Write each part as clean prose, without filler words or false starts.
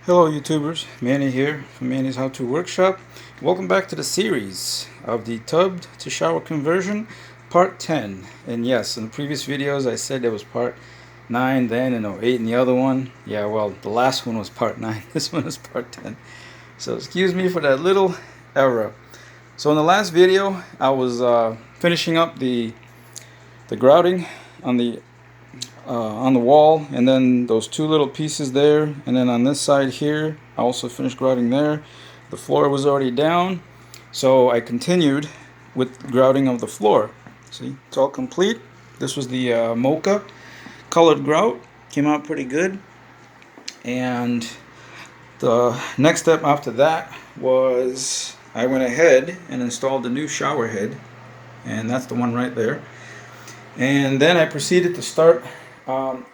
Hello YouTubers, Manny here from Manny's How To Workshop. Welcome back to the series of the tub to shower conversion part 10. And yes, in the previous videos I said there was part 9 then and 8 in the other one. Yeah, well, the last one was part 9. This one is part 10. So excuse me for that little error. So in the last video I was finishing up the grouting on the wall, and then those two little pieces there, and then on this side here I also finished grouting there. The floor was already down, so I continued with grouting of the floor. See, it's all complete. This was the mocha colored grout, came out pretty good. And the next step after that was I went ahead and installed the new shower head, and that's the one right there. And then I proceeded to start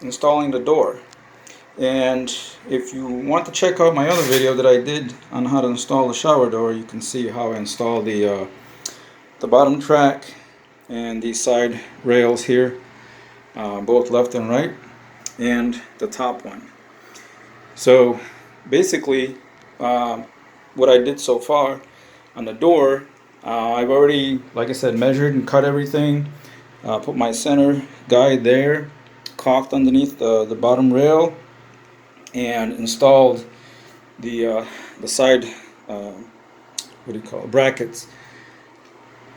installing the door. And if you want to check out my other video that I did on how to install the shower door, you can see how I install the bottom track and these side rails here, both left and right, and the top one. So basically what I did so far on the door, I've already, like I said, measured and cut everything, put my center guide there, caulked underneath the bottom rail, and installed the side brackets.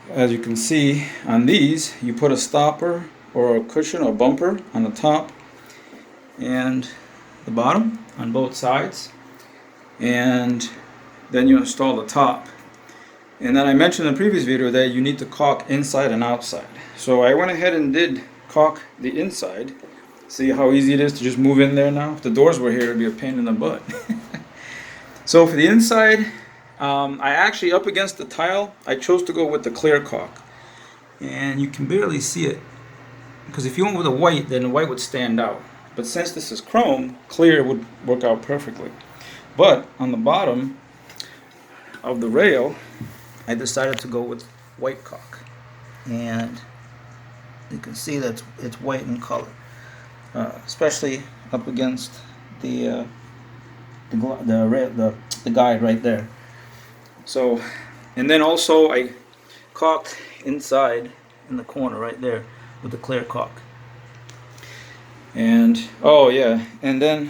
As you can see on these, you put a stopper or a cushion or bumper on the top and the bottom on both sides, and then you install the top. And then I mentioned in the previous video that you need to caulk inside and outside. So I went ahead and did caulk the inside. See how easy it is to just move in there now? If the doors were here, it would be a pain in the butt. So for the inside, I actually, up against the tile, I chose to go with the clear caulk. And you can barely see it, because if you went with a white, then the white would stand out. But since this is chrome, clear would work out perfectly. But on the bottom of the rail, I decided to go with white caulk. And you can see that it's white in color. Especially up against the guide right there. So, and then also I caulked inside in the corner right there with the clear caulk. And oh yeah, and then